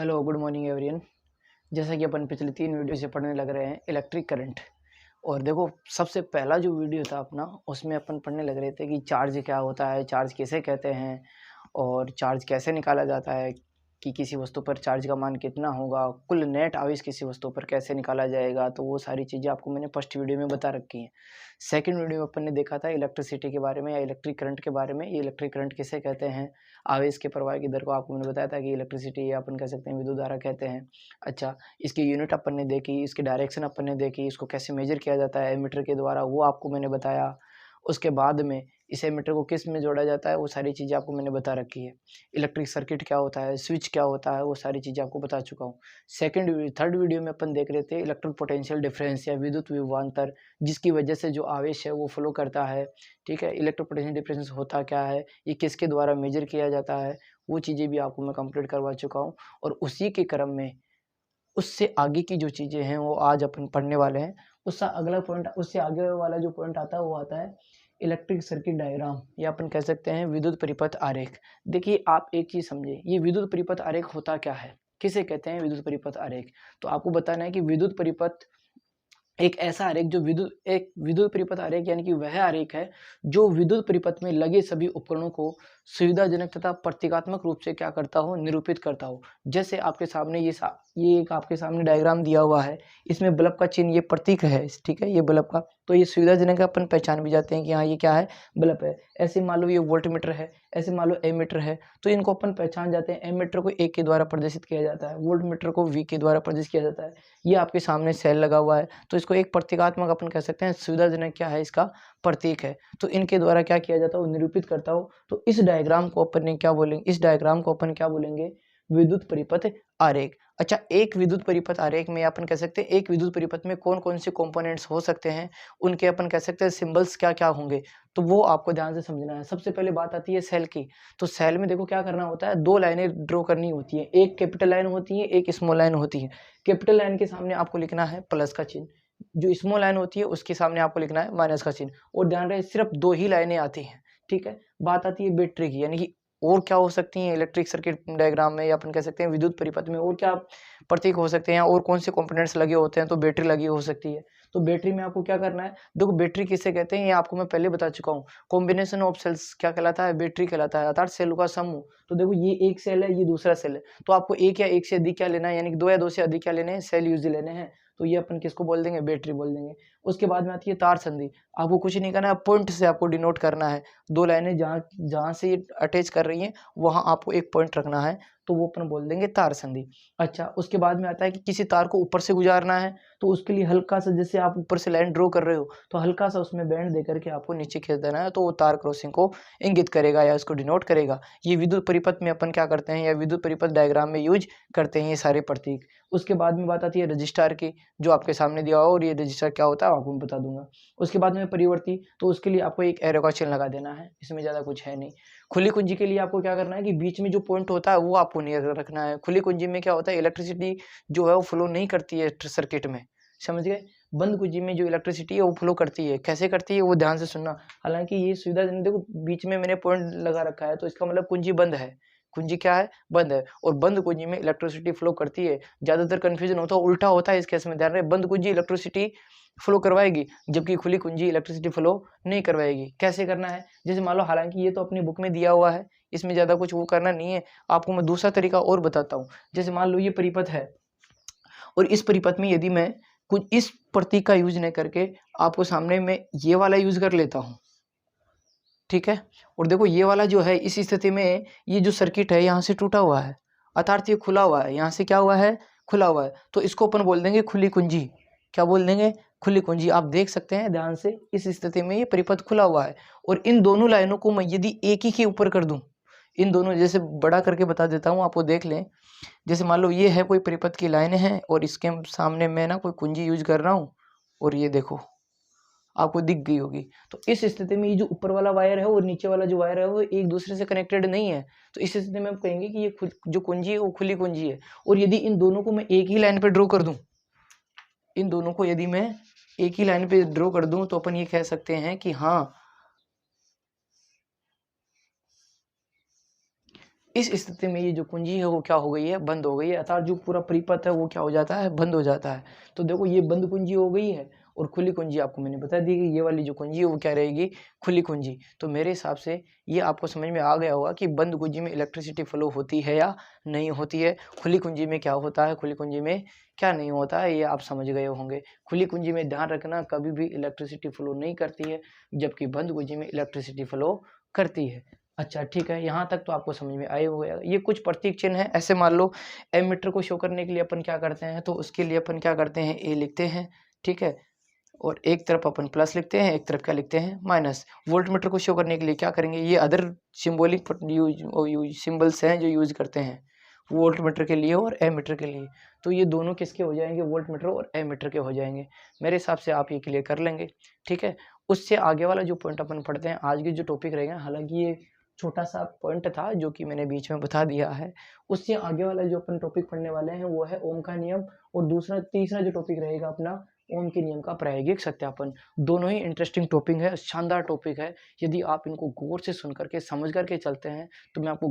Hello good morning everyone. जैसा कि अपन पिछले 3 वीडियो से पढ़ने लग रहे हैं इलेक्ट्रिक करंट। और देखो, सबसे पहला जो वीडियो था अपना, उसमें अपन पढ़ने लग रहे थे कि चार्ज क्या होता है, चार्ज किसे कहते हैं और चार्ज कैसे निकाला जाता है, कि किसी वस्तु पर चार्ज का मान कितना होगा, कुल नेट आवेश किसी वस्तु पर कैसे निकाला जाएगा। तो वो सारी चीज़ें आपको मैंने फर्स्ट वीडियो में बता रखी हैं। सेकंड वीडियो में अपन ने देखा था इलेक्ट्रिसिटी के बारे में या इलेक्ट्रिक करंट के बारे में। ये इलेक्ट्रिक करंट किसे कहते हैं, आवेश के प्रवाह की दर को आपको मैंने बताया था कि इलेक्ट्रिसिटी या अपन कह सकते हैं विद्युत धारा कहते हैं। अच्छा, इसकी यूनिट अपन ने देखी, इसकी डायरेक्शन अपन ने देखी, इसको कैसे मेजर किया जाता है एमीटर के द्वारा, वो आपको मैंने बताया। उसके बाद में इस एमीटर को किस में जोड़ा जाता है, वो सारी चीज़ें आपको मैंने बता रखी है। इलेक्ट्रिक सर्किट क्या होता है, स्विच क्या होता है, वो सारी चीज़ें आपको बता चुका हूँ। थर्ड वीडियो में अपन देख रहे थे इलेक्ट्रिक पोटेंशियल डिफरेंस या विद्युत विभवांतर, जिसकी वजह से जो आवेश है वो फ्लो करता है। ठीक है, इलेक्ट्रिक पोटेंशियल डिफरेंस होता क्या है, ये किसके द्वारा मेजर किया जाता है, वो चीज़ें भी आपको मैं कंप्लीट करवा चुका हूँ। और उसी के क्रम में उससे आगे की जो चीज़ें हैं वो आज अपन पढ़ने वाले हैं। उससे अगला पॉइंट, उससे आगे वाला जो पॉइंट आता है वो आता है इलेक्ट्रिक सर्किट डायग्राम, या अपन कह सकते हैं विद्युत परिपथ आरेख। देखिए, आप एक चीज़ समझे, ये विद्युत परिपथ आरेख होता क्या है, किसे कहते हैं विद्युत परिपथ आरेख। तो आपको बताना है कि विद्युत परिपथ एक ऐसा आरेख जो एक विद्युत परिपथ आरेख यानी कि वह आरेख है जो विद्युत परिपथ में लगे सभी उपकरणों को सुविधाजनक तथा प्रतीकात्मक रूप से क्या करता हो, निरूपित करता हो। जैसे आपके सामने ये एक आपके सामने डायग्राम दिया हुआ है, इसमें बल्ब का चिन्ह, ये प्रतीक है, ठीक है, ये बल्ब का, तो ये सुविधाजनक अपन पहचान भी जाते हैं कि हाँ ये क्या है, बल्ब है। ऐसे मान लो ये वोल्ट मीटर है, ऐसे मान लो एमीटर है, तो इनको अपन पहचान जाते हैं। एमीटर को ए के द्वारा प्रदर्शित किया जाता है, वोल्ट मीटर को वी के द्वारा प्रदर्शित किया जाता है। ये आपके सामने सेल लगा हुआ है, तो इसको एक प्रतीकात्मक अपन कह सकते हैं, सुविधाजनक क्या है, इसका प्रतीक है। तो इनके द्वारा क्या किया जाता है, निरूपित करता हो। तो इस डायग्राम को अपन ने क्या बोलेंगे, इस डायग्राम को अपन क्या बोलेंगे, विद्युत परिपथ आरेख। अच्छा, एक विद्युत परिपथ आरेख में अपन कह सकते हैं एक विद्युत परिपथ में कौन कौन से कंपोनेंट्स हो सकते हैं, उनके अपन कह सकते हैं सिंबल्स क्या क्या होंगे, तो वो आपको ध्यान से समझना है। सबसे पहले बात आती है सेल की। तो सेल में देखो क्या करना होता है, दो लाइनें ड्रॉ करनी होती है, एक कैपिटल लाइन होती है, एक स्मॉल लाइन होती है। कैपिटल लाइन के सामने आपको लिखना है प्लस का चिन्ह, जो स्मॉल लाइन होती है उसके सामने आपको लिखना है माइनस का चिन्ह। और ध्यान रहे सिर्फ दो ही लाइनें आती हैं, ठीक है। बात आती है बैटरी की, यानी कि और क्या हो सकती है इलेक्ट्रिक सर्किट डायग्राम में, या अपन कह सकते हैं विद्युत परिपथ में और क्या प्रतीक हो सकते हैं, और कौन से कंपोनेंट्स लगे होते हैं, तो बैटरी लगी हो सकती है। तो बैटरी में आपको क्या करना है, देखो बैटरी किसे कहते हैं ये आपको मैं पहले बता चुका हूँ। कॉम्बिनेशन ऑफ सेल्स क्या कहलाता है, बैटरी कहलाता है, अर्थात सेलों का समूह। तो देखो ये एक सेल है, ये दूसरा सेल है, तो आपको एक या एक से अधिक क्या लेना है, यानी कि दो या दो से अधिक क्या लेने हैं, सेल यूज लेने हैं। तो ये अपन किसको बोल देंगे, बैटरी बोल देंगे। उसके बाद में आती है तार संधि। आपको कुछ नहीं करना है, पॉइंट से आपको डिनोट करना है। दो लाइनें जहाँ जहाँ से ये अटैच कर रही हैं वहाँ आपको एक पॉइंट रखना है, तो वो अपन बोल देंगे तार संधि। अच्छा, उसके बाद में आता है कि किसी तार को ऊपर से गुजारना है, तो उसके लिए हल्का सा, जैसे आप ऊपर से लाइन ड्रॉ कर रहे हो, तो हल्का सा उसमें बैंड दे करके आपको नीचे खींच देना है, तो वो तार क्रॉसिंग को इंगित करेगा या उसको डिनोट करेगा। ये विद्युत परिपथ में अपन क्या करते हैं, या विद्युत परिपथ डायग्राम में यूज करते हैं ये सारे प्रतीक। उसके बाद में बात आती है रजिस्टर की, जो आपके सामने दिया हुआ, और ये रजिस्टर क्या होता है आपको मैं बता दूंगा। उसके बाद में परिवर्ती, तो उसके लिए आपको एक एरो का चिन्ह लगा देना है, इसमें ज़्यादा कुछ है नहीं। खुली कुंजी के लिए आपको क्या करना है कि बीच में जो पॉइंट होता है वो आपको नहीं रखना है। खुली कुंजी में क्या होता है, इलेक्ट्रिसिटी जो है वो फ्लो नहीं करती है सर्किट में, समझ गए। बंद कुंजी में जो इलेक्ट्रिसिटी है वो फ्लो करती है, कैसे करती है वो ध्यान से सुनना। हालांकि ये सुविधा, देखो बीच में मैंने पॉइंट लगा रखा है, तो इसका मतलब कुंजी बंद है, कुंजी क्या है, बंद है। और बंद कुंजी में इलेक्ट्रिसिटी फ्लो करती है। ज्यादातर कंफ्यूजन होता है, उल्टा होता है इस केस में, ध्यान रहे, बंद कुंजी इलेक्ट्रिसिटी फ्लो करवाएगी, जबकि खुली कुंजी इलेक्ट्रिसिटी फ्लो नहीं करवाएगी। कैसे करना है, जैसे मान लो, हालांकि ये तो अपनी बुक में दिया हुआ है, इसमें ज्यादा कुछ वो करना नहीं है, आपको मैं दूसरा तरीका और बताता हूँ। जैसे मान लो ये परिपथ है, और इस परिपथ में यदि मैं कुछ इस प्रतीक का यूज नहीं करके आपको सामने में ये वाला यूज कर लेता हूँ, ठीक है। और देखो ये वाला जो है, इस स्थिति में ये जो सर्किट है यहाँ से टूटा हुआ है, अर्थात ये खुला हुआ है, यहाँ से क्या हुआ है, खुला हुआ है, तो इसको अपन बोल देंगे खुली कुंजी। क्या बोल देंगे, खुली कुंजी। आप देख सकते हैं ध्यान से, इस स्थिति में ये परिपथ खुला हुआ है, और इन दोनों लाइनों को मैं यदि एक ही के ऊपर कर दूं, इन दोनों, जैसे बड़ा करके बता देता हूँ आपको, देख लें। जैसे मान लो ये है कोई परिपथ की लाइन है, और इसके सामने मैं ना कोई कुंजी यूज कर रहा हूँ, और ये देखो आपको दिख गई होगी। तो इस स्थिति में ये जो ऊपर वाला वायर है और नीचे वाला जो वायर है वो एक दूसरे से कनेक्टेड नहीं है, तो इस स्थिति में हम कहेंगे कि ये जो कुंजी है वो खुली कुंजी है। और यदि इन दोनों को मैं एक ही लाइन पे ड्रॉ कर दूं, इन दोनों को यदि मैं एक ही लाइन पे ड्रॉ कर दूं, तो अपन ये कह सकते हैं कि हाँ इस स्थिति में ये जो कुंजी है वो क्या हो गई है, बंद हो गई है, अर्थात जो पूरा परिपथ है वो क्या हो जाता है, बंद हो जाता है। तो देखो ये बंद कुंजी हो गई है और खुली कुंजी आपको मैंने बता दी कि ये वाली जो कुंजी है वो क्या रहेगी, खुली कुंजी। तो मेरे हिसाब से ये आपको समझ में आ गया होगा कि बंद कुंजी में इलेक्ट्रिसिटी फ्लो होती है या नहीं होती है, खुली कुंजी में क्या होता है, खुली कुंजी में क्या नहीं होता है, ये आप समझ गए होंगे। खुली कुंजी में ध्यान रखना कभी भी इलेक्ट्रिसिटी फ्लो नहीं करती है, जबकि बंद कुंजी में इलेक्ट्रिसिटी फ्लो करती है। अच्छा ठीक है, यहाँ तक तो आपको समझ में आए हो गया। ये कुछ प्रतीक चिन्ह है, ऐसे मान लो एमीटर को शो करने के लिए अपन क्या करते हैं, तो उसके लिए अपन क्या करते हैं, ए लिखते हैं, ठीक है, और एक तरफ अपन प्लस लिखते हैं, एक तरफ क्या लिखते हैं, माइनस। वोल्ट मीटर को शो करने के लिए क्या करेंगे, ये अदर सिंबॉलिक सिंबल्स हैं जो यूज करते हैं वोल्ट मीटर के लिए और एमीटर के लिए। तो ये दोनों किसके हो जाएंगे, वोल्ट मीटर और एमीटर के हो जाएंगे। मेरे हिसाब से आप ये क्लियर कर लेंगे, ठीक है। उससे आगे वाला जो पॉइंट अपन पढ़ते हैं, आज की जो टॉपिक रहेगा, हालांकि ये छोटा सा पॉइंट था जो कि मैंने बीच में बता दिया है। उससे आगे वाला जो अपन टॉपिक पढ़ने वाले हैं वो है ओम का नियम, और तीसरा जो टॉपिक रहेगा अपना ओम के नियम का प्रायोगिक सत्यापन। दोनों ही इंटरेस्टिंग टॉपिक है, शानदार टॉपिक है। यदि आप इनको गौर से सुन करके समझ करके चलते हैं तो मैं आपको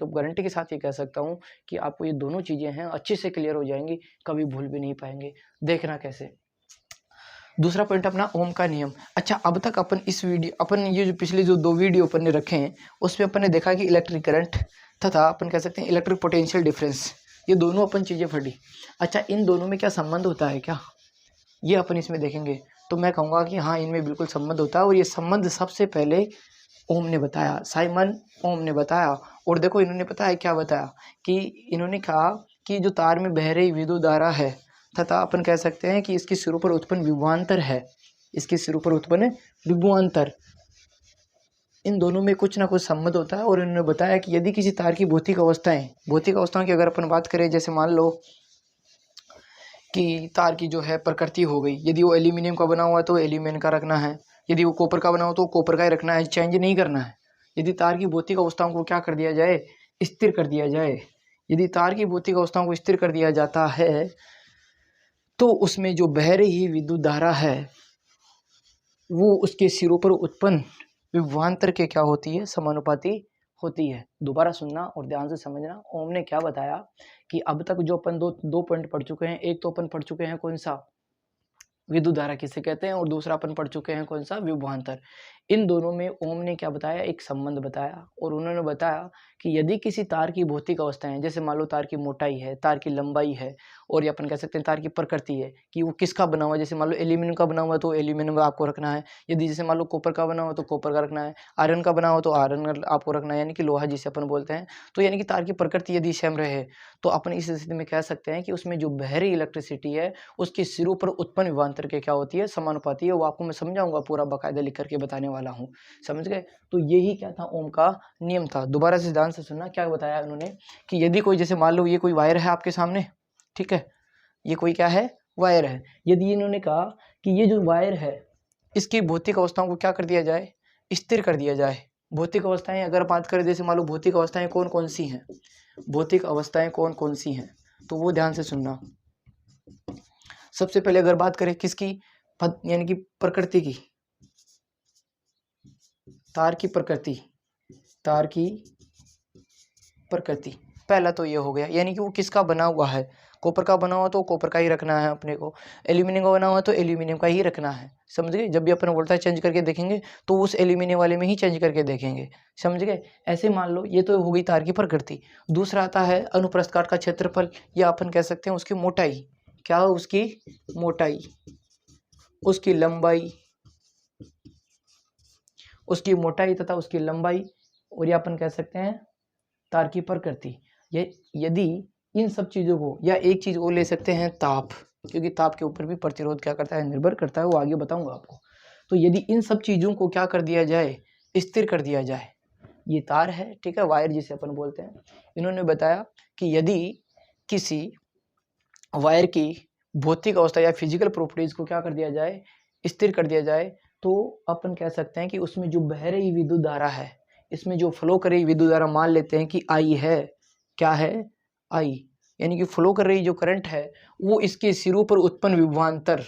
गारंटी के साथ ये कह सकता हूँ कि आपको ये दोनों चीज़ें हैं अच्छे से क्लियर हो जाएंगी, कभी भूल भी नहीं पाएंगे। देखना कैसे। दूसरा पॉइंट अपना ओम का नियम। अच्छा, अब तक अपन ये जो पिछले जो 2 वीडियो अपन ने रखे हैं उसमें अपन ने देखा कि इलेक्ट्रिक करंट तथा अपन कह सकते हैं इलेक्ट्रिक पोटेंशियल डिफरेंस, ये दोनों अपन चीज़ें पढ़ी। अच्छा, इन दोनों में क्या संबंध होता है क्या, ये अपन इसमें देखेंगे। तो मैं कहूँगा कि हाँ, इनमें बिल्कुल संबंध होता है, और ये संबंध सबसे पहले ओम ने बताया, साइमन ओम ने बताया। और देखो इन्होंने बताया, क्या बताया कि इन्होंने कहा कि जो तार में बह रही विद्युत धारा है तथा अपन कह सकते हैं कि इसके सिरों पर उत्पन्न विभवांतर है, इसके सिरों पर उत्पन्न विभवांतर, इन दोनों में कुछ ना कुछ संबंध होता है। और इन्होंने बताया कि यदि किसी तार की भौतिक अवस्थाओं की अगर अपन बात करें, जैसे मान लो कि तार की जो है प्रकृति हो गई, यदि वो एल्यूमिनियम का बना हुआ है तो एल्यूमिनियम का रखना है, यदि वो कॉपर का बना हो तो कॉपर का ही रखना है, चेंज नहीं करना है। यदि तार की भौतिक अवस्थाओं को क्या कर दिया जाए, स्थिर कर दिया जाए, यदि तार की भौतिक अवस्थाओं को स्थिर कर दिया जाता है तो उसमें जो बह रही विद्युत धारा है वो उसके सिरों पर उत्पन्न विभवांतर के क्या होती है, समानुपाती होती है। दोबारा सुनना और ध्यान से समझना। ओम ने क्या बताया कि अब तक जो अपन दो पॉइंट पढ़ चुके हैं, एक तो अपन पढ़ चुके हैं कौन सा, विद्युत धारा किसे कहते हैं, और दूसरा अपन पढ़ चुके हैं कौन सा, विभवांतर। इन दोनों में ओम ने क्या बताया, एक संबंध बताया। और उन्होंने बताया कि यदि किसी तार की भौतिक अवस्थाएं, जैसे मान लो तार की मोटाई है, तार की लंबाई है, और ये अपन कह सकते हैं तार की प्रकृति है कि वो किसका बना हुआ है, जैसे मान लो एल्यूमिनियम का बना हुआ है तो एल्यूमिनियम आपको रखना है, यदि जैसे मान लो कॉपर का बना हुआ तो कॉपर का रखना है, आयरन का बना हुआ तो आयरन आपको रखना है, यानी कि लोहा जिसे अपन बोलते हैं। तो यानी कि तार की प्रकृति यदि सेम रहे तो अपन इस स्थिति में कह सकते हैं कि उसमें जो बहरी इलेक्ट्रिसिटी है उसके सिरों पर उत्पन्न विभवांतर के क्या होती है, समानुपाती है। वो आपको मैं समझाऊंगा, पूरा बाकायदा लिख करके बताने वाला हूँ, समझ गए। तो यही क्या था, ओम का नियम था। दोबारा से ध्यान से सुनना, क्या बताया उन्होंने कि यदि कोई, जैसे मान लो ये कोई वायर है आपके सामने, ठीक है, ये कोई क्या है, वायर है। यदि इन्होंने कहा कि ये जो वायर है इसकी भौतिक अवस्थाओं को क्या कर दिया जाए, स्थिर कर दिया जाए। भौतिक अवस्थाएं अगर बात करें, जैसे मान लो भौतिक अवस्थाएं कौन कौन सी हैं, भौतिक अवस्थाएं कौन कौन सी हैं, तो वो ध्यान से सुनना। सबसे पहले अगर बात करें किसकी, यानी कि प्रकृति की, तार की प्रकृति, तार की प्रकृति, पहला तो ये हो गया, यानी कि वो किसका बना हुआ है। कॉपर का बना हुआ तो कॉपर का ही रखना है अपने को, एल्यूमिनियम का बना हुआ तो एल्यूमिनियम का ही रखना है, समझ गए। जब भी अपन वोल्टेज चेंज करके देखेंगे तो उस एल्यूमिनियम वाले में ही चेंज करके देखेंगे, समझ गए। ऐसे मान लो ये तो हो गई तार की प्रकृति। दूसरा आता है अनुप्रस्थ काट का क्षेत्रफल, या अपन कह सकते हैं उसकी मोटाई, क्या हो, उसकी मोटाई, उसकी लंबाई, उसकी मोटाई तथा उसकी लंबाई, और ये अपन कह सकते हैं तार की प्रकृति। ये यदि इन सब चीज़ों को, या एक चीज़ वो ले सकते हैं ताप, क्योंकि ताप के ऊपर भी प्रतिरोध क्या करता है, निर्भर करता है, वो आगे बताऊंगा आपको। तो यदि इन सब चीज़ों को क्या कर दिया जाए, स्थिर कर दिया जाए, ये तार है, ठीक है, वायर जिसे अपन बोलते हैं। इन्होंने बताया कि यदि किसी वायर की भौतिक अवस्था या फिजिकल प्रॉपर्टीज को क्या कर दिया जाए, स्थिर कर दिया जाए, तो अपन कह सकते हैं कि उसमें जो बह रही विद्युत धारा है, इसमें जो फ्लो कर रही विद्युत धारा मान लेते हैं कि आई है, क्या है, आई, यानी कि फ्लो कर रही जो करंट है वो इसके सिरों पर उत्पन्न विभवांतर,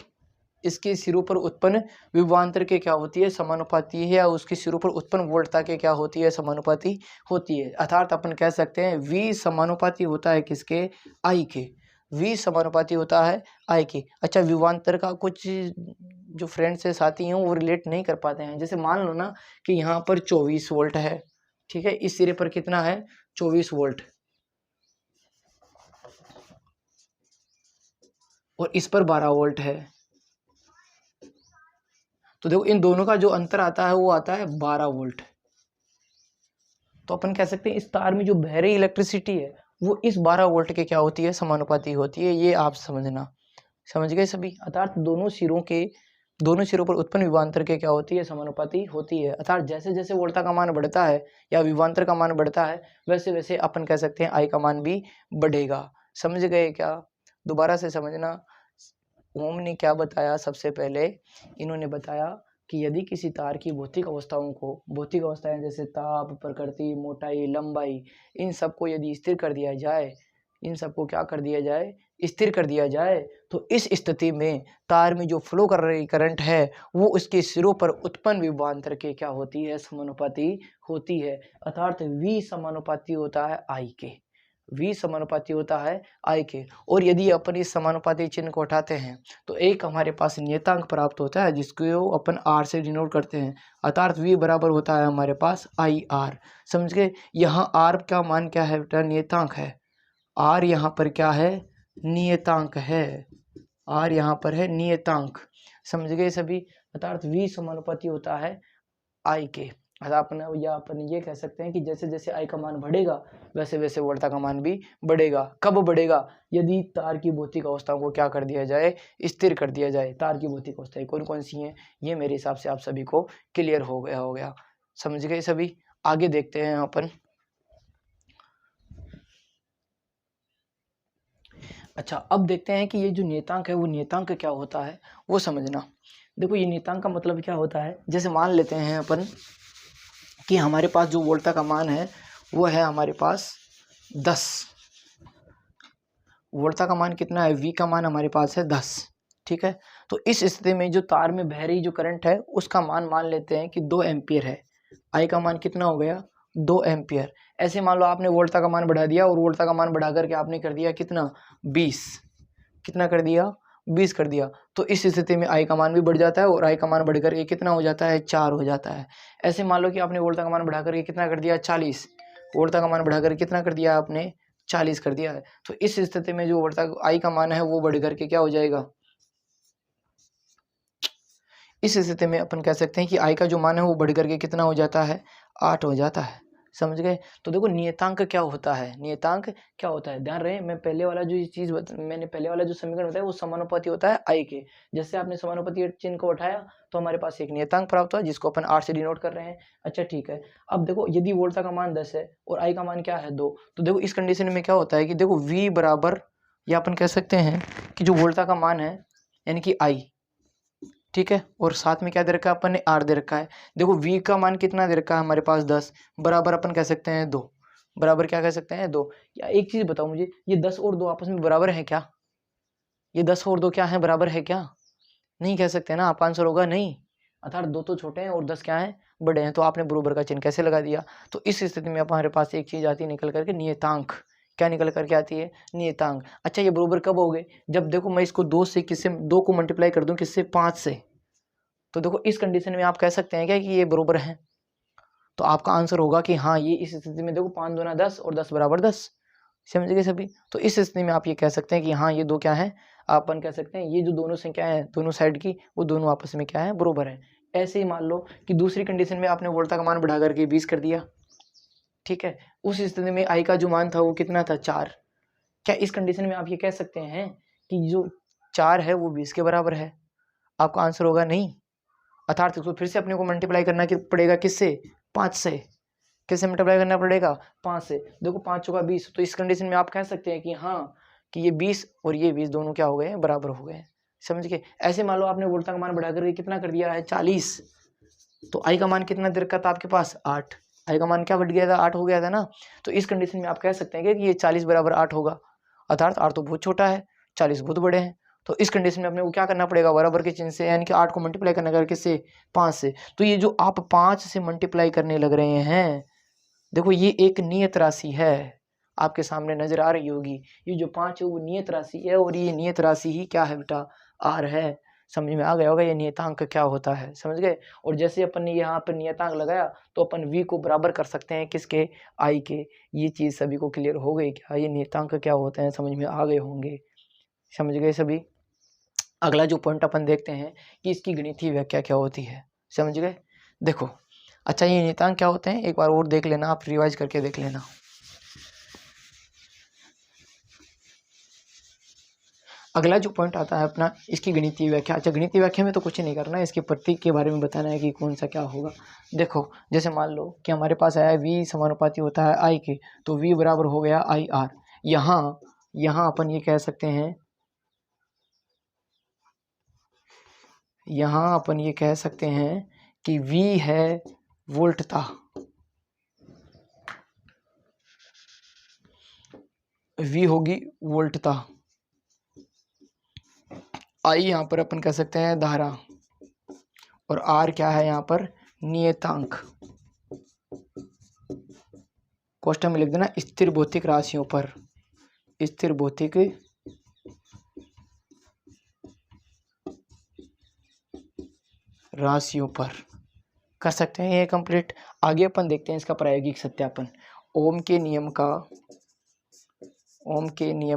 इसके सिरों पर उत्पन्न विभवांतर के क्या होती है, समानुपाती है, या उसके सिरों पर उत्पन्न वोल्टता के क्या होती है, समानुपाती होती है। अर्थात अपन कह सकते हैं V समानुपाती होता है किसके, I के। V समानुपाती होता है I के। अच्छा, विभवांतर का कुछ जो फ्रेंड्स है, साथी हैं, वो रिलेट नहीं कर पाते हैं। जैसे मान लो ना कि यहाँ पर 24 वोल्ट है, ठीक है, इस सिरे पर कितना है, 24 वोल्ट, और इस पर 12 वोल्ट है। तो देखो इन दोनों का जो अंतर आता है वो आता है 12 वोल्ट। तो अपन कह सकते हैं इस तार में जो बह रही इलेक्ट्रिसिटी है वो इस 12 वोल्ट के क्या होती है, समानुपाती होती है। ये आप समझना, समझ गए सभी। अर्थात दोनों सिरों पर उत्पन्न विभवांतर के क्या होती है, समानुपाती होती है। अर्थात जैसे जैसे वोल्टा का मान बढ़ता है या विभवांतर का मान बढ़ता है, वैसे वैसे अपन कह सकते हैं आई का मान भी बढ़ेगा। समझ गए क्या? दोबारा से समझना। ओम ने क्या बताया, सबसे पहले इन्होंने बताया कि यदि किसी तार की भौतिक अवस्थाएं जैसे ताप, प्रकृति, मोटाई, लंबाई, इन सबको यदि स्थिर कर दिया जाए, इन सबको क्या कर दिया जाए, स्थिर कर दिया जाए, तो इस स्थिति में तार में जो फ्लो कर रही करंट है वो उसके सिरों पर उत्पन्न विभवांतर के क्या होती है, समानुपाती होती है। अर्थात V समानुपाती होता है I के। V समानुपाती होता है I के। और यदि अपन इस समानुपाती चिन्ह को उठाते हैं तो एक हमारे पास नियतांक प्राप्त होता है जिसको अपन R से डिनोट करते हैं। अर्थात V बराबर होता है हमारे पास IR। समझ गए? यहाँ R का मान क्या है बेटा, नियतांक है। R यहाँ पर क्या है, नियतांक है। R यहाँ पर है नियतांक। समझ गए सभी? अर्थात V समानुपाती होता है I के। अपन ये कह सकते हैं कि जैसे जैसे I का मान बढ़ेगा वैसे वैसे वोल्टा का मान भी बढ़ेगा। कब बढ़ेगा? यदि तार की भौतिक अवस्थाओं को क्या कर दिया जाए, स्थिर कर दिया जाए। तार की भौतिक अवस्थाएं कौन कौन सी हैं, ये मेरे हिसाब से आप सभी को क्लियर हो गया। समझ गए सभी? आगे देखते हैं अपन। अच्छा, अब देखते हैं कि ये जो नियतांक है वो नियतांक क्या होता है वो समझना। देखो ये नियतांक का मतलब क्या होता है, जैसे मान लेते हैं अपन कि हमारे पास जो वोल्टा का मान है वो है हमारे पास 10। वोल्टा का मान कितना है, V का मान हमारे पास है 10। ठीक है, तो इस स्थिति में जो तार में बह रही जो करंट है उसका मान लेते हैं कि 2 एम्पियर है। I का मान कितना हो गया, 2 एम्पियर। ऐसे मान लो आपने वोल्टा का मान बढ़ा दिया और वोल्टा का मान बढ़ा करके आपने कर दिया कितना, 20। कितना कर दिया, 20 कर दिया। तो इस स्थिति में I का मान भी बढ़ जाता है और I का मान बढ़कर ये कितना हो जाता है, 4 हो जाता है। ऐसे मान लो कि आपने वोल्टा का मान बढ़ा करके कितना कर दिया, 40। वोल्टा का मान बढ़ाकर कितना कर दिया आपने, 40 कर दिया है। तो इस स्थिति में जो वोल्टा I का मान है वो बढ़ करके क्या हो जाएगा, इस स्थिति में अपन कह सकते हैं कि I का जो मान है वो बढ़ करके कितना हो जाता है, 8 हो जाता है। समझ गए? तो देखो नियतांक क्या होता है, नियतांक क्या होता है, ध्यान रहे। मैंने पहले वाला जो समीकरण बताया वो समानुपाती होता है I के। जैसे आपने समानुपाती चिन्ह को उठाया तो हमारे पास एक नियतांक प्राप्त हुआ जिसको अपन R से डिनोट कर रहे हैं। अच्छा ठीक है, अब देखो यदि वोल्टा का मान 10 है और I का मान क्या है, 2, तो देखो इस कंडीशन में क्या होता है कि देखो V बराबर, या अपन कह सकते हैं कि जो वोल्टा का मान है यानी कि I, ठीक है, और साथ में क्या दे रखा है अपन ने, R दे रखा है। देखो V का मान कितना दे रखा है हमारे पास, 10, बराबर अपन कह सकते हैं 2, बराबर क्या कह सकते हैं, 2। या एक चीज बताओ मुझे, ये 10 और 2 आपस में बराबर है क्या? ये 10 और 2 क्या है, बराबर है क्या? नहीं कह सकते ना, आप आंसर होगा नहीं। अर्थात 2 तो छोटे हैं और 10 क्या है, बड़े हैं। तो आपने बराबर का चिन्ह कैसे लगा दिया? तो इस स्थिति में हमारे पास एक चीज आती है निकल करके, नियतांक। क्या निकल करके आती है, नियतांक। अच्छा ये बराबर कब हो गए, जब देखो मैं इसको 2 को मल्टीप्लाई कर दूं किससे, 5 से। तो देखो इस कंडीशन में आप कह सकते हैं क्या कि ये बराबर है। तो आपका आंसर होगा कि हाँ, ये इस स्थिति में देखो 5 दूना 10 और 10 बराबर 10। समझ गए सभी? तो इस स्थिति में आप ये कह सकते हैं कि हाँ ये दो क्या है, अपन कह सकते हैं ये जो दोनों संख्याएं हैं दोनों साइड की, वो दोनों आपस में क्या है, बराबर है। ऐसे ही मान लो कि दूसरी कंडीशन में आपने वोल्टा का मान बढ़ा करके 20 कर दिया। ठीक है, उस स्थिति में I का जो मान था वो कितना था, 4। क्या इस कंडीशन में आप ये कह सकते हैं कि जो 4 है वो 20 के बराबर है? आपका आंसर होगा नहीं। अर्थात इसको फिर से अपने को मल्टीप्लाई करना पड़ेगा किससे, 5 से। किससे मल्टीप्लाई करना पड़ेगा, 5 से। देखो 5 चौका 20, तो इस कंडीशन में आप कह सकते हैं कि हाँ कि ये 20 और ये 20 दोनों क्या हो गए, बराबर हो गए। समझ गए? ऐसे मान लो आपने वोल्टा का मान बढ़ा कर कितना कर दिया है, 40। तो I का मान कितना दे रखा था आपके पास, 8। I का मान क्या बढ़ गया था, 8 हो गया था ना। तो इस कंडीशन में आप कह सकते हैं कि ये 40 बराबर 8 होगा। अर्थात R तो बहुत छोटा है, 40 बहुत बड़े हैं। तो इस कंडीशन में अपने को क्या करना पड़ेगा, बराबर के चिन्ह से, यानी कि 8 को मल्टीप्लाई करना करके से 5 से। तो ये जो आप 5 से मल्टीप्लाई करने लग रहे हैं, देखो ये एक नियत राशि है, आपके सामने नजर आ रही होगी। ये जो 5 है वो नियत राशि है, और ये नियत राशि ही क्या है बेटा, आर है। समझ में आ गया होगा ये नियतांक क्या होता है, समझ गए। और जैसे अपन ने यहाँ पर नियतांक लगाया तो अपन v को बराबर कर सकते हैं किसके, i के। ये चीज सभी को क्लियर हो गई क्या, ये नियतांक क्या होते हैं, समझ में आ गए होंगे, समझ गए सभी। अगला जो पॉइंट अपन देखते हैं कि इसकी गणितीय व्याख्या क्या होती है, समझ गए। देखो अच्छा, ये नियतांक क्या होते हैं एक बार और देख लेना, आप रिवाइज करके देख लेना। अगला जो पॉइंट आता है अपना, इसकी गणितीय व्याख्या। अच्छा, गणितीय व्याख्या में तो कुछ नहीं करना है, इसके प्रतीक के बारे में बताना है कि कौन सा क्या होगा। देखो जैसे मान लो कि हमारे पास आया v समानुपाती होता है i के, तो v बराबर हो गया आई आर। यहाँ अपन ये कह सकते हैं, यहाँ अपन ये कह सकते हैं कि v है वोल्टता, v होगी वोल्टता, I यहाँ पर अपन कह सकते हैं धारा, और R क्या है यहाँ पर, नियतांक। क्वेश्चन में लिख देना स्थिर भौतिक राशियों पर, स्थिर भौतिक राशियों पर कर सकते हैं ये कंप्लीट। आगे अपन देखते हैं इसका प्रायोगिक सत्यापन। ओम के नियम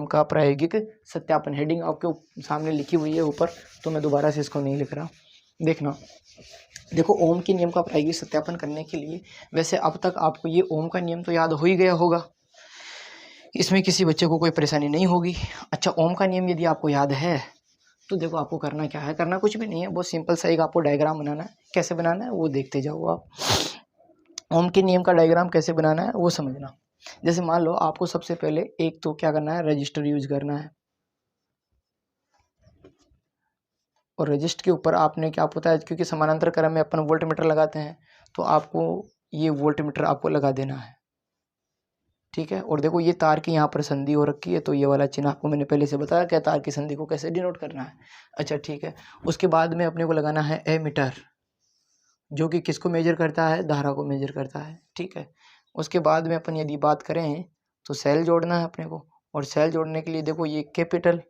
का प्रायोगिक सत्यापन, हेडिंग आपके सामने लिखी हुई है ऊपर, तो मैं दोबारा से इसको नहीं लिख रहा, देखना। देखो ओम के नियम का प्रायोगिक सत्यापन करने के लिए, वैसे अब तक आपको ये ओम का नियम तो याद हो ही गया होगा, इसमें किसी बच्चे को कोई परेशानी नहीं होगी। अच्छा, ओम का नियम यदि आपको याद है तो देखो आपको करना क्या है, करना कुछ भी नहीं है, बहुत सिंपल सा एक आपको डायग्राम बनाना है। कैसे बनाना है वो देखते जाओ आप। ओम के नियम का डायग्राम कैसे बनाना है वो समझना। जैसे मान लो आपको सबसे पहले एक तो क्या करना है, रजिस्टर यूज करना है, और रजिस्टर के ऊपर आपने क्या पता है, क्योंकि समानांतर क्रम में अपन वोल्ट मीटर लगाते हैं, तो आपको ये वोल्ट मीटर आपको लगा देना है, ठीक है। और देखो ये तार की यहाँ पर संधि हो रखी है, तो ये वाला चिन्ह आपको मैंने पहले से बताया क्या, तार की संधि को कैसे डिनोट करना है। अच्छा ठीक है, उसके बाद में अपने को लगाना है एमीटर, जो कि किसको मेजर करता है, धारा को मेजर करता है, ठीक है। उसके बाद में अपन यदि बात करें तो सेल जोड़ना है अपने को, और सेल जोड़ने के लिए देखो ये कैपिटल,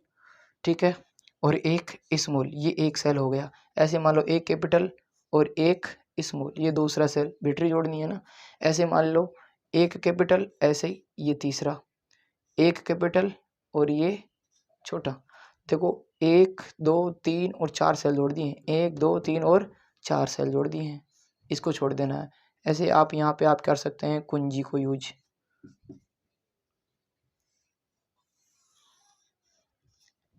ठीक है, और एक स्मॉल, ये एक सेल हो गया। ऐसे मान लो एक कैपिटल और एक स्मॉल, ये दूसरा सेल, बैटरी जोड़नी है ना। ऐसे मान लो एक कैपिटल, ऐसे ही ये तीसरा, एक कैपिटल और ये छोटा। देखो 1 2 3 और 4 सेल जोड़ दिए, 1 2 3 और 4 सेल जोड़ दिए हैं, इसको छोड़ देना है। ऐसे आप यहाँ पे आप कर सकते हैं कुंजी को यूज।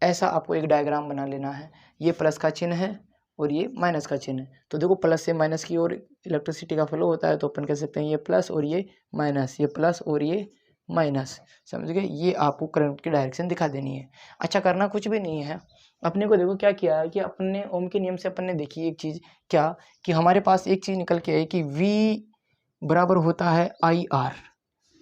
ऐसा आपको एक डायग्राम बना लेना है, ये प्लस का चिन्ह है और ये माइनस का चिन्ह है। तो देखो प्लस से माइनस की ओर इलेक्ट्रिसिटी का फ्लो होता है, तो अपन कह सकते हैं ये प्लस और ये माइनस, ये प्लस और ये माइनस, समझ गए। ये आपको करंट की डायरेक्शन दिखा देनी है। अच्छा, करना कुछ भी नहीं है अपने को। देखो क्या किया है कि अपने ओम के नियम से अपन ने देखी एक चीज, क्या कि हमारे पास एक चीज निकल के आई कि V बराबर होता है आई आर,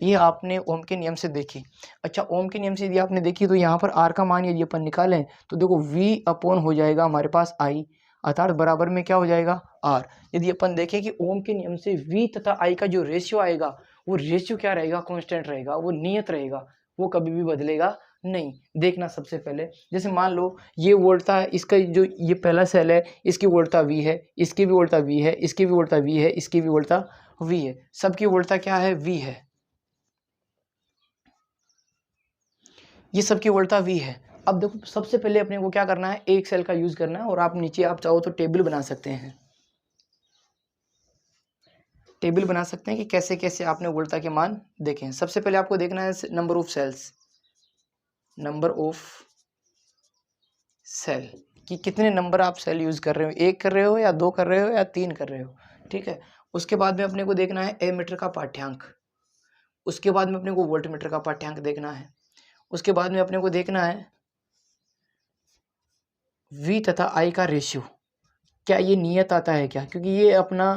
ये आपने ओम के नियम से देखी। अच्छा, ओम के नियम से यदि आपने देखी तो यहाँ पर आर का मान यदि अपन निकालें तो देखो V अपॉन हो जाएगा हमारे पास I, अर्थात बराबर में क्या हो जाएगा R। यदि अपन देखें कि ओम के नियम से V तथा I का जो रेशियो आएगा, वो रेशियो क्या रहेगा, कांस्टेंट रहेगा, वो नियत रहेगा, वो कभी भी बदलेगा नहीं। देखना सबसे पहले, जैसे मान लो ये वोल्टता है, इसका जो ये पहला सेल है इसकी वोल्टता V है, इसकी भी वोल्टता V है, इसकी भी वोल्टता V है, इसकी भी वोल्टता V है, सबकी वोल्टता क्या है, V है, ये सबकी वोल्टता V है। अब देखो सबसे पहले अपने को क्या करना है, एक सेल का यूज करना है, और आप नीचे आप चाहो तो टेबल बना सकते हैं, टेबल बना सकते हैं कि कैसे कैसे आपने वोल्टता के मान देखें। सबसे पहले आपको देखना है number of cells, number of cell, कि कितने नंबर आप सेल यूज कर रहे हो, एक कर रहे हो या 2 कर रहे हो या 3 कर रहे हो, ठीक है। उसके बाद में अपने को देखना है एमीटर का पाठ्यांक, उसके बाद में अपने को वोल्ट मीटर का पाठ्यांक देखना है, उसके बाद में अपने को देखना है V तथा I का रेशियो, क्या ये नियत आता है क्या, क्योंकि ये अपना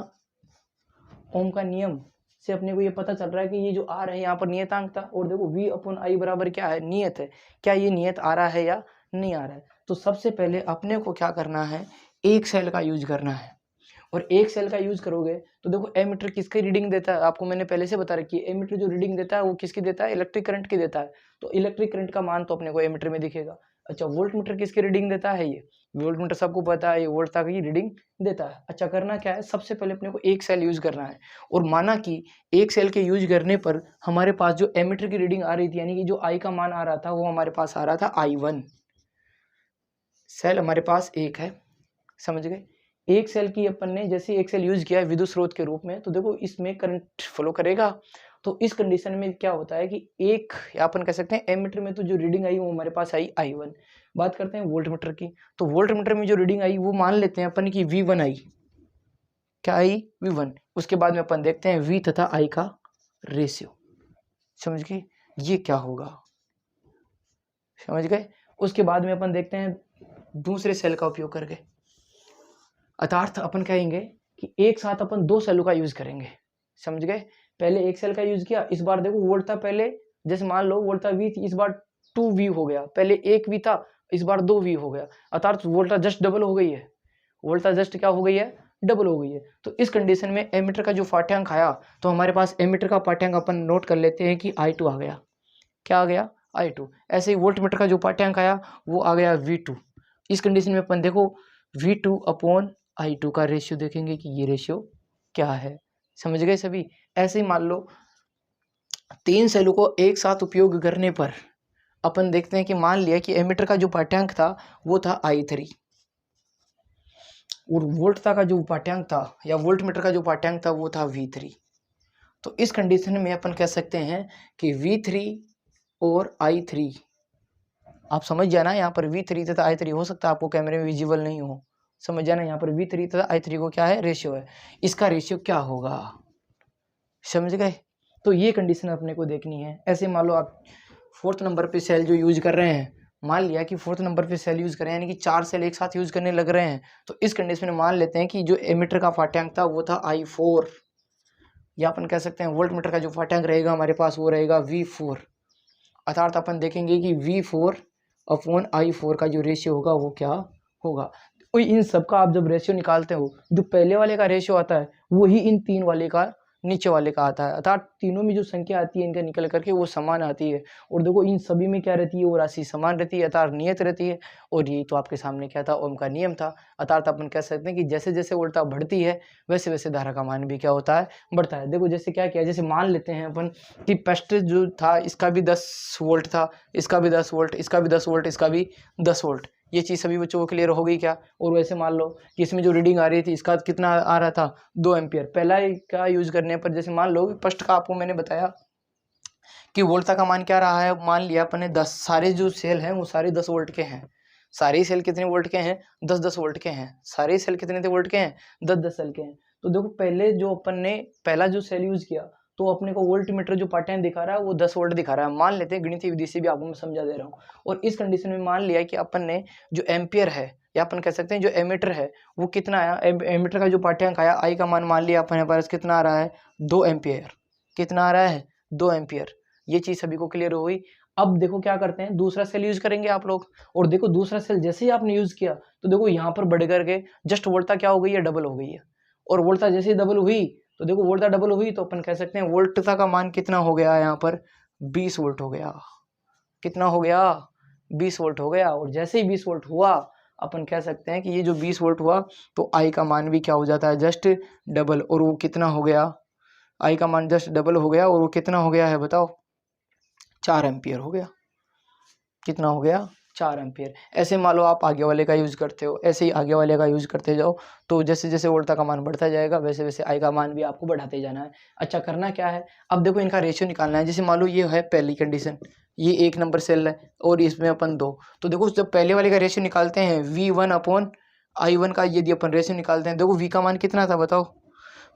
ओम का नियम से अपने को ये पता चल रहा है कि ये जो आ रहा है यहाँ पर नियतांक था, और देखो V अपॉन I बराबर क्या है, नियत है, क्या ये नियत आ रहा है या नहीं आ रहा है। तो सबसे पहले अपने को क्या करना है, एक सेल का यूज करना है। और एक सेल का यूज करोगे तो देखो एमीटर किसकी रीडिंग देता है, आपको मैंने पहले से बता रखी है। एमीटर जो रीडिंग देता है वो किसकी देता है, इलेक्ट्रिक करंट की देता है। तो इलेक्ट्रिक करंट का मान तो अपने को एमीटर में दिखेगा। अच्छा, वोल्ट मीटर किसकी रीडिंग देता है, ये वोल्ट मीटर सबको पता है, ये वोल्ट तक की रीडिंग देता है। अच्छा, करना क्या है, सबसे पहले अपने को एक सेल यूज करना है। और माना कि एक सेल के यूज करने पर हमारे पास जो एमीटर की रीडिंग आ रही थी, यानी कि जो आई का मान आ रहा था वो हमारे पास आ रहा था I1। सेल हमारे पास एक है, समझ गए। एक सेल की अपन ने जैसे एक सेल यूज किया है विद्युत स्रोत के रूप में, तो देखो इसमें करंट फ्लो करेगा। तो इस कंडीशन में क्या होता है कि एक, या अपन कह सकते हैं एमीटर में तो जो रीडिंग आई वो हमारे पास आई I1। बात करते हैं वोल्ट मीटर की, तो वोल्ट मीटर में जो रीडिंग आई वो मान लेते हैं अपन की V1 आई। क्या आई, V1। उसके बाद में अपन देखते हैं V तथा I का रेशियो, समझ गए ये क्या होगा, समझ गए। उसके बाद में अपन देखते हैं दूसरे सेल का उपयोग करके, अर्थात अपन कहेंगे कि एक साथ अपन दो सेलों का यूज करेंगे, समझ गए। पहले एक सेल का यूज किया, इस बार देखो वोल्ट था पहले, जैसे मान लो वोल्ट था V, इस बार 2V हो गया। पहले 1V था, इस बार 2V हो गया, अर्थात वोल्टा जस्ट डबल हो गई है। वोल्टा जस्ट क्या हो गई है, डबल हो गई है। तो इस कंडीशन में एमीटर का जो पाठ्यांक आया, तो हमारे पास एमीटर का पाठ्यांक अपन नोट कर लेते हैं कि I2 आ गया। क्या आ गया, I2। ऐसे ही वोल्ट मीटर का जो पाठ्यांक आया वो आ गया V2। इस कंडीशन में अपन देखो V2 अपॉन I2 का रेशियो देखेंगे कि ये रेशियो क्या है, समझ गए सभी। ऐसे ही मान लो तीन सेलों को एक साथ उपयोग करने पर अपन देखते हैं कि मान लिया कि एमीटर का जो पाठ्यांक था वो था I3 और वोल्ट का जो पाठ्यांक था या वोल्ट मीटर का जो पाठ्यांक था वो था V3। तो इस कंडीशन में अपन कह सकते हैं कि V3 और I3, आप समझ जाना यहाँ पर V3 तथा I3 हो सकता है आपको कैमरे में विजिबल नहीं हो, समझ जाना यहाँ पर V3 तथा I3 को क्या है, रेशियो है। इसका रेशियो क्या होगा, समझ गए। तो ये कंडीशन अपने को देखनी है। ऐसे मान लो आप फोर्थ नंबर पे सेल जो यूज कर रहे हैं, मान लिया कि फोर्थ नंबर पे सेल यूज कर रहे हैं, यानी कि 4 सेल एक साथ यूज करने लग रहे हैं। तो इस कंडीशन में मान लेते हैं कि जो एमीटर का पाठ्यांक था वो था I4, या अपन कह सकते हैं वोल्ट मीटर का जो पाठ्यांक रहेगा हमारे पास वो रहेगा V4। अर्थात अपन देखेंगे कि V4 अपॉन I4 का जो रेशियो होगा वो क्या होगा। तो इन सब का आप जब रेशियो निकालते हो, जो पहले वाले का रेशियो आता है वही इन तीन वाले का नीचे वाले का आता है, अर्थात तीनों में जो संख्या आती है इनका निकल करके वो समान आती है। और देखो इन सभी में क्या रहती है, वो राशि समान रहती है, अर्थात नियत रहती है। और ये तो आपके सामने क्या था, ओम का नियम था। अर्थात अपन कह सकते हैं कि जैसे जैसे वोल्टता बढ़ती है वैसे वैसे धारा का मान भी क्या होता है, बढ़ता है। देखो जैसे क्या किया, जैसे मान लेते हैं अपन कि पेस्ट जो था इसका भी 10 वोल्ट था, इसका भी 10 वोल्ट, इसका भी 10 वोल्ट, इसका भी 10 वोल्ट। ये चीज़ सभी बच्चों को क्लियर हो गई क्या। और वैसे मान लो कि इसमें जो रीडिंग आ रही थी इसका कितना आ रहा था, 2 एम्पियर। पहला का यूज करने पर जैसे मान लो फर्स्ट का आपको मैंने बताया कि वोल्टता का मान क्या रहा है, मान लिया अपने 10, सारे जो सेल हैं वो सारे 10 वोल्ट के हैं। सारे सेल कितने वोल्ट के हैं, 10-10 वोल्ट के हैं। सारे सेल कितने थे वोल्ट के हैं, 10-10 सेल के हैं। तो देखो पहले जो अपन ने पहला जो सेल यूज किया तो अपने को वोल्ट मीटर जो पाठ्यांक दिखा रहा है वो 10 वोल्ट दिखा रहा है। मान लेते हैं गणितीय विधि से भी आपको मैं समझा दे रहा हूँ। और इस कंडीशन में मान लिया कि अपन ने जो एम्पियर है या अपन कह सकते हैं जो एमीटर है वो कितना आया, एमीटर का जो पाठ्यांक आया आई का मान लिया अपने पास कितना आ रहा है, 2 एम्पियर। कितना आ रहा है, 2 एम्पियर। ये चीज सभी को क्लियर हो गई। अब देखो क्या करते हैं, दूसरा सेल यूज करेंगे आप लोग। और देखो दूसरा सेल जैसे ही आपने यूज किया तो देखो यहाँ पर बढ़ करके जस्ट वोल्टता क्या हो गई है, डबल हो गई है। और वोल्टता जैसे ही डबल हुई तो देखो वोल्टता डबल हुई तो अपन कह सकते हैं वोल्टता का मान कितना हो गया, यहाँ पर 20 वोल्ट हो गया। कितना हो गया, 20 वोल्ट हो गया। और जैसे ही 20 वोल्ट हुआ अपन कह सकते हैं कि ये जो 20 वोल्ट हुआ तो आई का मान भी क्या हो जाता है, जस्ट डबल। और वो कितना हो गया, आई का मान जस्ट डबल हो गया और वो कितना हो गया है बताओ, 4 एम्पियर हो गया। कितना हो गया, 4 एम्पियर। ऐसे मान लो आप आगे वाले का यूज करते हो, ऐसे ही आगे वाले का यूज करते जाओ। तो जैसे जैसे वोल्टता का मान बढ़ता जाएगा वैसे वैसे आई का मान भी आपको बढ़ाते जाना है। अच्छा करना क्या है, अब देखो इनका रेशियो निकालना है। जैसे मान लो ये है पहली कंडीशन, ये 1 नंबर सेल है और इसमें अपन 2। तो देखो जब पहले वाले का रेशियो निकालते हैं V1 अपॉन I1 का यदि अपन रेशियो निकालते हैं, देखो V का मान कितना था बताओ,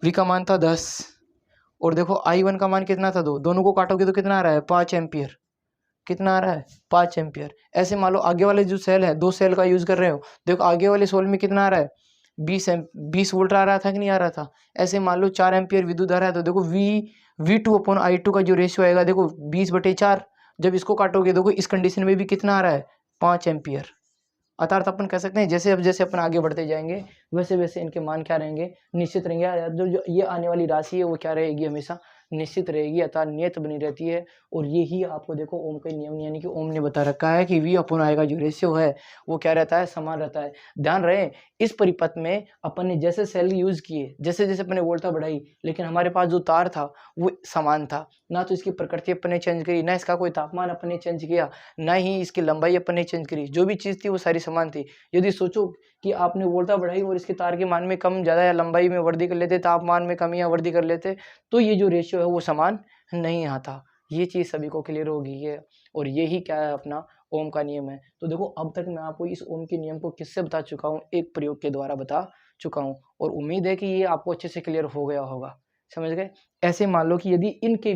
V का मान था 10 और देखो I1 का मान कितना था 2, दोनों को काटोगे तो कितना आ रहा है, 5 एम्पियर। कितना आ रहा है, 5 एम्पियर। ऐसे मान लो आगे वाले जो सेल है, 2 सेल का यूज कर रहे हो, देखो आगे वाले सेल में कितना आ रहा है, 20 वोल्ट आ रहा था कि नहीं आ रहा था। ऐसे मान लो 4 एम्पियर विद्युत धारा है तो देखो V2 अपॉन I2 का जो रेशियो आएगा देखो 20/4। जब इसको काटोगे देखो इस कंडीशन में भी कितना आ रहा है, 5 एम्पियर। अर्थात अपन कह सकते हैं जैसे अब जैसे अपन आगे बढ़ते जाएंगे वैसे वैसे इनके मान क्या रहेंगे, निश्चित रहेंगे। जो ये आने वाली राशि है वो क्या रहेगी, हमेशा निश्चित रहेगी, अर्थात नियत बनी रहती है। और ये ही आपको देखो ओम का नियम, यानी कि ओम ने बता रखा है कि वी अपन आएगा जो रेशियो है वो क्या रहता है, समान रहता है। ध्यान रहे इस परिपथ में अपन ने जैसे सेल यूज किए, जैसे जैसे अपने वोल्टता बढ़ाई, लेकिन हमारे पास जो तार था वो समान था। ना तो इसकी प्रकृति अपन ने चेंज करी, ना इसका कोई तापमान अपन ने चेंज किया, ना ही इसकी लंबाई अपन ने चेंज करी। जो भी चीज़ थी वो सारी समान थी। यदि सोचो कि आपने वोल्टता बढ़ाई और इसके तार के मान में कम ज़्यादा या लंबाई में वृद्धि कर लेते, तापमान में कमी या वृद्धि कर लेते, तो ये जो रेशियो है वो समान नहीं आता। ये चीज़ सभी को क्लियर होगी ये। और यही क्या है, अपना ओम का नियम है। तो देखो अब तक मैं आपको इस ओम के नियम को किससे बता चुका हूँ, एक प्रयोग के द्वारा बता चुका हूँ। और उम्मीद है कि ये आपको अच्छे से क्लियर हो गया होगा। समझ गए। ऐसे मान लो कि यदि इनके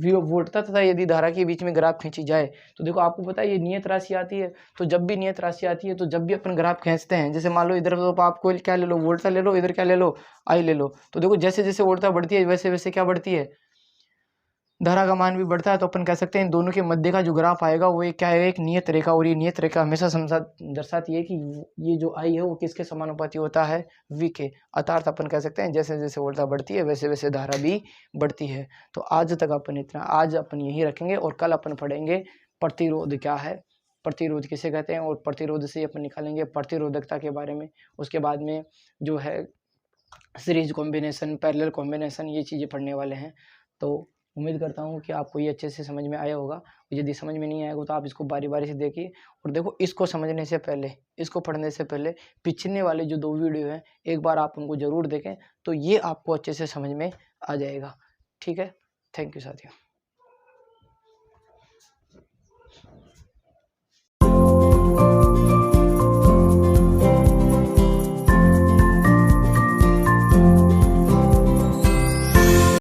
वोल्टता तथा यदि धारा के बीच में ग्राफ खींची जाए, तो देखो आपको पता है ये नियत राशि आती है। तो जब भी नियत राशि आती है, तो जब भी अपन ग्राफ खींचते हैं, जैसे मान लो इधर तो आप कोई क्या ले लो, वोल्टता ले लो, इधर क्या ले लो, आई ले लो। तो देखो जैसे जैसे वोल्टता बढ़ती है वैसे वैसे क्या बढ़ती है, धारा का मान भी बढ़ता है। तो अपन कह सकते हैं इन दोनों के मध्य का जो ग्राफ आएगा वो एक क्या है, एक नियत रेखा। और ये नियत रेखा हमेशा दर्शाती है कि ये जो आई है वो किसके समानुपाती होता है, v के। अर्थात अपन कह सकते हैं जैसे जैसे वोल्टता बढ़ती है वैसे वैसे धारा भी बढ़ती है। तो आज तक अपन इतना, आज अपन यही रखेंगे और कल अपन पढ़ेंगे प्रतिरोध क्या है, प्रतिरोध किसे कहते हैं, और प्रतिरोध से अपन निकालेंगे प्रतिरोधकता के बारे में। उसके बाद में जो है सीरीज कॉम्बिनेशन, पैरेलल कॉम्बिनेशन, ये चीज़ें पढ़ने वाले हैं। तो उम्मीद करता हूँ कि आपको ये अच्छे से समझ में आया होगा। यदि समझ में नहीं आएगा तो आप इसको बारी बारी से देखिए। और देखो इसको समझने से पहले, इसको पढ़ने से पहले पिछले वाले जो 2 वीडियो हैं एक बार आप उनको ज़रूर देखें, तो ये आपको अच्छे से समझ में आ जाएगा। ठीक है, थैंक यू साथियों।